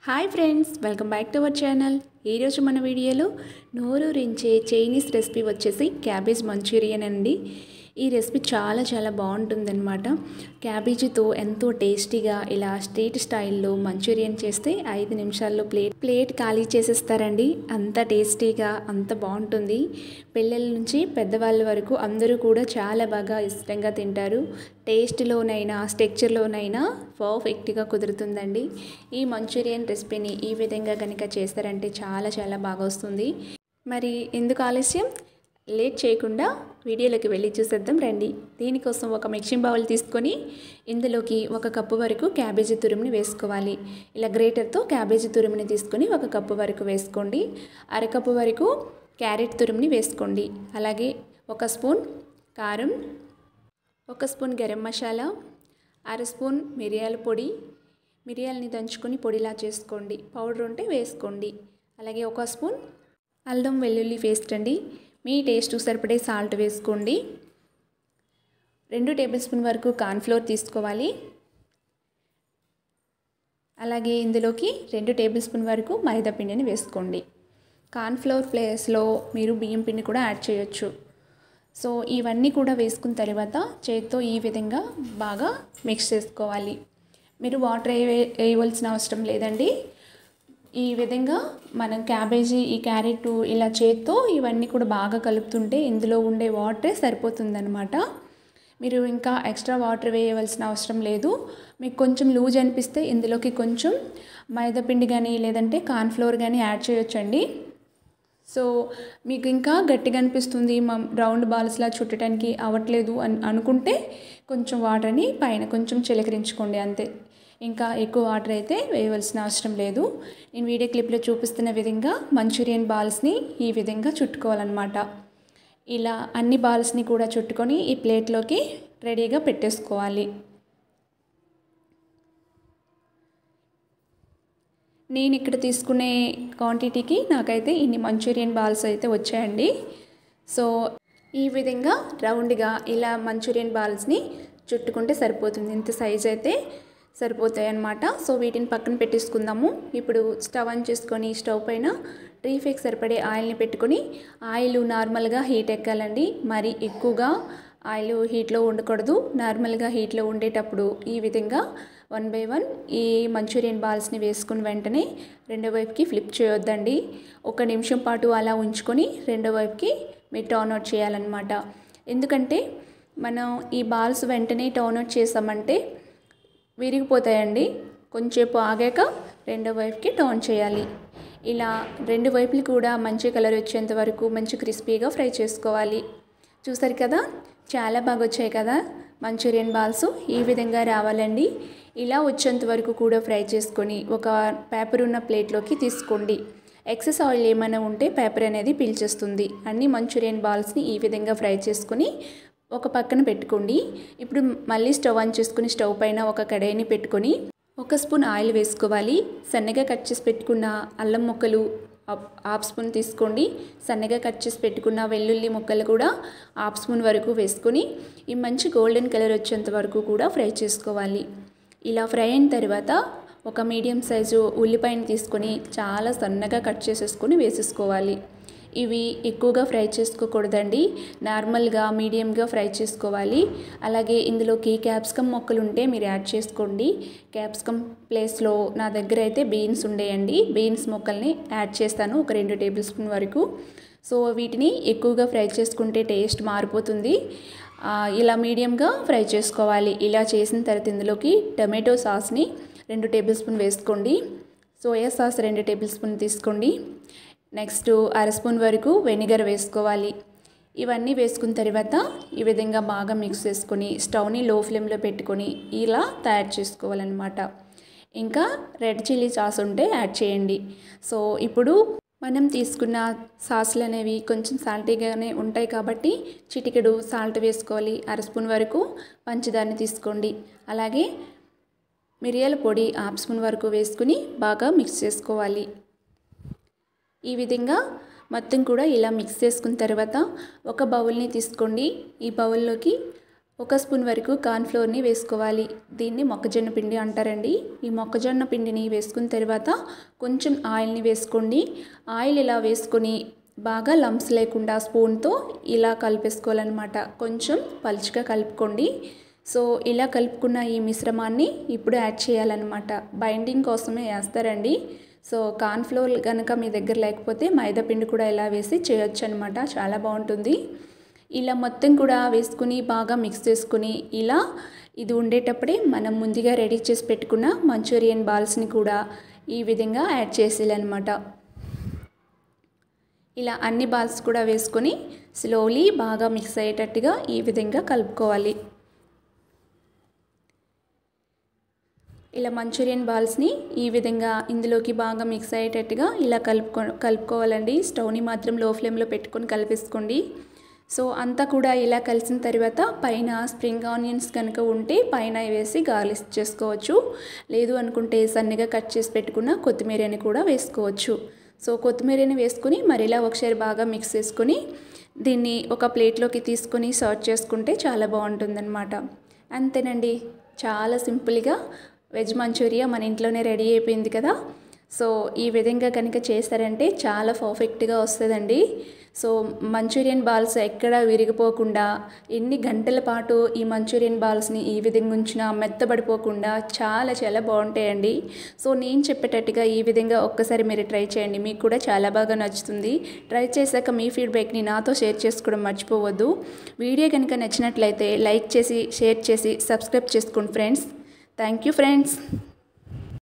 Hi friends, welcome back to our channel. ఈరోజు మన వీడియోలో నోరూరించే చైనీస్ రెసిపీ వచ్చేసి క్యాబేజ్ మంచూరియన్ అండి. ఈ రెసిపీ చాలా బాగుంటుందన్నమాట. క్యాబేజీతో ఎంతో టేస్టీగా ఇలా స్ట్రీట్ స్టైల్లో మంచూరియన్ చేస్తే 5 నిమిషాల్లో ప్లేట్ ఖాళీ చేసేస్తారండి. అంత టేస్టీగా అంత బాగుంటుంది. పిల్లల నుంచి పెద్దవాళ్ళ వరకు అందరూ కూడా చాలా బాగా ఇష్టంగా తింటారు. టేస్ట్లోనైనా స్ట్రక్చర్లోనైనా పర్ఫెక్ట్గా కుదురుతుందండి. ఈ మంచూరియన్ రెసిపీని ఈ విధంగా కనుక చేస్తారంటే చాలా బాగా వస్తుంది. మరి ఎందుకు ఆలస్యం, లేట్ చేయకుండా వీడియోలోకి వెళ్ళి చూసేద్దాం రండి. దీనికోసం ఒక మిక్సింగ్ బౌల్ తీసుకొని ఇందులోకి 1 కప్పు వరకు క్యాబేజీ తురుముని వేసుకోవాలి. ఇలా గ్రేటర్తో క్యాబేజీ తురుముని తీసుకొని 1 కప్పు వరకు వేసుకోండి. 1/2 కప్పు వరకు క్యారెట్ తురుముని వేసుకోండి. అలాగే 1 స్పూన్ కారం, 1 స్పూన్ గరం మసాలా, 1/2 స్పూన్ మిరియాల పొడి. మిరియాలని దంచుకొని పొడిలా చేసుకోండి. పౌడర్ ఉంటే వేసుకోండి. అలాగే 1 స్పూన్ అల్లం వెల్లుల్లి పేస్ట్ అండి. మీ టేస్ట్ సరిపడే సాల్ట్ వేసుకోండి. 2 టేబుల్ స్పూన్ వరకు కార్న్ఫ్లోర్ తీసుకోవాలి. అలాగే ఇందులోకి 2 టేబుల్ స్పూన్ వరకు మైదా పిండిని వేసుకోండి. కార్న్ఫ్లోర్ ప్లేస్లో మీరు బియ్యం పిండి కూడా యాడ్ చేయొచ్చు. సో ఇవన్నీ కూడా వేసుకున్న తర్వాత చేతితో ఈ విధంగా బాగా మిక్స్ చేసుకోవాలి. మీరు వాటర్ వేయవలసిన అవసరం లేదండి. ఈ విధంగా మనం క్యాబేజీ, ఈ క్యారెట్ ఇలా చేత్తో ఇవన్నీ కూడా బాగా కలుపుతుంటే ఇందులో ఉండే వాటరే సరిపోతుందన్నమాట. మీరు ఇంకా ఎక్స్ట్రా వాటర్ వేయవలసిన అవసరం లేదు. మీకు కొంచెం లూజ్ అనిపిస్తే ఇందులోకి కొంచెం మైదాపిండి కానీ లేదంటే కార్న్ఫ్లోర్ కానీ యాడ్ చేయొచ్చండి. సో మీకు ఇంకా గట్టిగా అనిపిస్తుంది, రౌండ్ బాల్స్లా చుట్టడానికి అవ్వట్లేదు అనుకుంటే కొంచెం వాటర్ని పైన కొంచెం చిలకరించుకోండి అంతే. ఇంకా ఎక్కువ వాటర్ అయితే వేయవలసిన అవసరం లేదు. నేను వీడియో క్లిప్లో చూపిస్తున్న విధంగా మంచూరియన్ బాల్స్ని ఈ విధంగా చుట్టుకోవాలన్నమాట. ఇలా అన్ని బాల్స్ని కూడా చుట్టుకొని ఈ ప్లేట్లోకి రెడీగా పెట్టేసుకోవాలి. నేను ఇక్కడ తీసుకునే క్వాంటిటీకి నాకైతే ఇన్ని మంచూరియన్ బాల్స్ అయితే వచ్చాయండి. సో ఈ విధంగా రౌండ్గా ఇలా మంచూరియన్ బాల్స్ని చుట్టుకుంటే సరిపోతుంది. ఇంత సైజ్ అయితే సరిపోతాయి అన్నమాట. సో వీటిని పక్కన పెట్టేసుకుందాము. ఇప్పుడు స్టవ్ ఆన్ చేసుకొని స్టవ్ పైన డీప్ ఫ్రైకి సరిపడే ఆయిల్ని పెట్టుకొని, ఆయిల్ నార్మల్గా హీట్ ఎక్కాలండి. మరి ఎక్కువగా ఆయిల్ హీట్లో ఉండకూడదు. నార్మల్గా హీట్లో ఉండేటప్పుడు ఈ విధంగా 1 by 1 ఈ మంచూరియన్ బాల్స్ని వేసుకుని వెంటనే రెండో వైపుకి ఫ్లిప్ చేయొద్దండి. 1 నిమిషం పాటు అలా ఉంచుకొని రెండో వైపుకి మీరు టర్న్ అవుట్ చేయాలన్నమాట. ఎందుకంటే మనం ఈ బాల్స్ వెంటనే టర్న్ అవుట్ చేసామంటే విరిగిపోతాయండి. కొంచెంసేపు ఆగాక రెండో వైపుకి టర్న్ చేయాలి. ఇలా 2 వైపులు కూడా మంచి కలర్ వచ్చేంత వరకు మంచి క్రిస్పీగా ఫ్రై చేసుకోవాలి. చూసారు కదా, చాలా బాగా వచ్చాయి కదా మంచూరియన్ బాల్స్. ఈ విధంగా రావాలండి. ఇలా వచ్చేంత వరకు కూడా ఫ్రై చేసుకొని ఒక పేపర్ ఉన్న ప్లేట్లోకి తీసుకోండి. ఎక్సెస్ ఆయిల్ ఏమైనా ఉంటే పేపర్ అనేది పీల్చేస్తుంది. అన్ని మంచూరియన్ బాల్స్ని ఈ విధంగా ఫ్రై చేసుకొని ఒక పక్కన పెట్టుకోండి. ఇప్పుడు మళ్ళీ స్టవ్ ఆన్ చేసుకుని స్టవ్ పైన ఒక కడాయిని పెట్టుకొని 1 స్పూన్ ఆయిల్ వేసుకోవాలి. సన్నగా కట్ చేసి పెట్టుకున్న అల్లం ముక్కలు 1/2 స్పూన్ తీసుకోండి. సన్నగా కట్ చేసి పెట్టుకున్న వెల్లుల్లి ముక్కలు కూడా 1/2 స్పూన్ వరకు వేసుకొని ఈ మంచి గోల్డెన్ కలర్ వచ్చేంత వరకు కూడా ఫ్రై చేసుకోవాలి. ఇలా ఫ్రై అయిన తర్వాత ఒక మీడియం సైజు ఉల్లిపాయని తీసుకొని చాలా సన్నగా కట్ చేసేసుకొని వేసేసుకోవాలి. ఇవి ఎక్కువగా ఫ్రై చేసుకోకూడదండి. నార్మల్గా మీడియంగా ఫ్రై చేసుకోవాలి. అలాగే ఇందులోకి క్యాప్సికమ్ మొక్కలు ఉంటే మీరు యాడ్ చేసుకోండి. క్యాప్సికమ్ ప్లేస్లో నా దగ్గర అయితే బీన్స్ ఉండేయండి. బీన్స్ మొక్కల్ని యాడ్ చేస్తాను, ఒక 2 టేబుల్ స్పూన్ వరకు. సో వీటిని ఎక్కువగా ఫ్రై చేసుకుంటే టేస్ట్ మారిపోతుంది. ఇలా మీడియంగా ఫ్రై చేసుకోవాలి. ఇలా చేసిన తర్వాత ఇందులోకి టమాటో సాస్ని 2 టేబుల్ స్పూన్ వేసుకోండి. సోయా సాస్ 2 టేబుల్ స్పూన్ తీసుకోండి. నెక్స్ట్ 1/2 స్పూన్ వరకు వెనిగర్ వేసుకోవాలి. ఇవన్నీ వేసుకున్న తర్వాత ఈ విధంగా బాగా మిక్స్ చేసుకొని స్టవ్ని లో ఫ్లేమ్లో పెట్టుకొని ఇలా తయారు చేసుకోవాలన్నమాట. ఇంకా రెడ్ చిల్లీ సాస్ ఉంటే యాడ్ చేయండి. సో ఇప్పుడు మనం తీసుకున్న సాసులు అనేవి కొంచెం సాల్టీగానే ఉంటాయి కాబట్టి చిటికెడు సాల్ట్ వేసుకోవాలి. 1/2 స్పూన్ వరకు పంచదారని తీసుకోండి. అలాగే మిరియాల పొడి 1/2 స్పూన్ వరకు వేసుకుని బాగా మిక్స్ చేసుకోవాలి. ఈ విధంగా మొత్తం కూడా ఇలా మిక్స్ చేసుకున్న తర్వాత ఒక బౌల్ని తీసుకోండి. ఈ బౌల్లోకి 1 స్పూన్ వరకు కార్న్ ఫ్లోర్ని వేసుకోవాలి. దీన్ని మొక్కజొన్న పిండి అంటారండి. ఈ మొక్కజొన్న పిండిని వేసుకున్న తర్వాత కొంచెం ఆయిల్ని వేసుకోండి. ఆయిల్ ఇలా వేసుకొని బాగా లంప్స్ లేకుండా స్పూన్తో ఇలా కలిపేసుకోవాలన్నమాట. కొంచెం పలుచగా కలుపుకోండి. సో ఇలా కలుపుకున్న ఈ మిశ్రమాన్ని ఇప్పుడు యాడ్ చేయాలన్నమాట. బైండింగ్ కోసమే వేస్తారండి. సో కార్న్ ఫ్లోర్ కనుక మీ దగ్గర లేకపోతే మైదా పిండి కూడా ఇలా వేసి చేయొచ్చు అనమాట. చాలా బాగుంటుంది. ఇలా మొత్తం కూడా వేసుకుని బాగా మిక్స్ చేసుకుని ఇలా ఇది ఉండేటప్పుడే మనం ముందుగా రెడీ చేసి పెట్టుకున్న మంచూరియన్ బాల్స్ని కూడా ఈ విధంగా యాడ్ చేసేయాలన్నమాట. ఇలా అన్ని బాల్స్ కూడా వేసుకొని స్లోలీ బాగా మిక్స్ అయ్యేటట్టుగా ఈ విధంగా కలుపుకోవాలి. ఇలా మంచూరియన్ బాల్స్ని ఈ విధంగా ఇందులోకి బాగా మిక్స్ అయ్యేటట్టుగా ఇలా కలుపుకోవాలండి. స్టవ్ని మాత్రం లో ఫ్లేమ్లో పెట్టుకొని కలిపేసుకోండి. సో అంతా కూడా ఇలా కలిసిన తర్వాత పైన స్ప్రింగ్ ఆనియన్స్ కనుక ఉంటే పైన వేసి గార్లిష్ చేసుకోవచ్చు. లేదు అనుకుంటే సన్నగా కట్ చేసి పెట్టుకున్న కొత్తిమీరని కూడా వేసుకోవచ్చు. సో కొత్తిమీరని వేసుకుని మరి ఇలా ఒకసారి బాగా మిక్స్ చేసుకొని దీన్ని ఒక ప్లేట్లోకి తీసుకొని సర్వ్ చేసుకుంటే చాలా బాగుంటుందన్నమాట. అంతేనండి, చాలా సింపుల్గా వెజ్ మంచూరియా మన ఇంట్లోనే రెడీ అయిపోయింది కదా. సో ఈ విధంగా కనుక చేస్తారంటే చాలా పర్ఫెక్ట్గా వస్తుందండి. సో మంచూరియన్ బాల్స్ ఎక్కడ విరిగిపోకుండా ఎన్ని గంటల పాటు ఈ మంచూరియన్ బాల్స్ని ఈ విధంగా ఉంచినా మెత్తబడిపోకుండా చాలా చాలా బాగుంటాయండి. సో నేను చెప్పేటట్టుగా ఈ విధంగా ఒక్కసారి మీరు ట్రై చేయండి. మీకు కూడా చాలా బాగా నచ్చుతుంది. ట్రై చేశాక మీ ఫీడ్బ్యాక్ని నాతో షేర్ చేసుకోవడం మర్చిపోవద్దు. వీడియో కనుక నచ్చినట్లయితే లైక్ చేసి షేర్ చేసి సబ్స్క్రైబ్ చేసుకోండి ఫ్రెండ్స్. Thank you friends.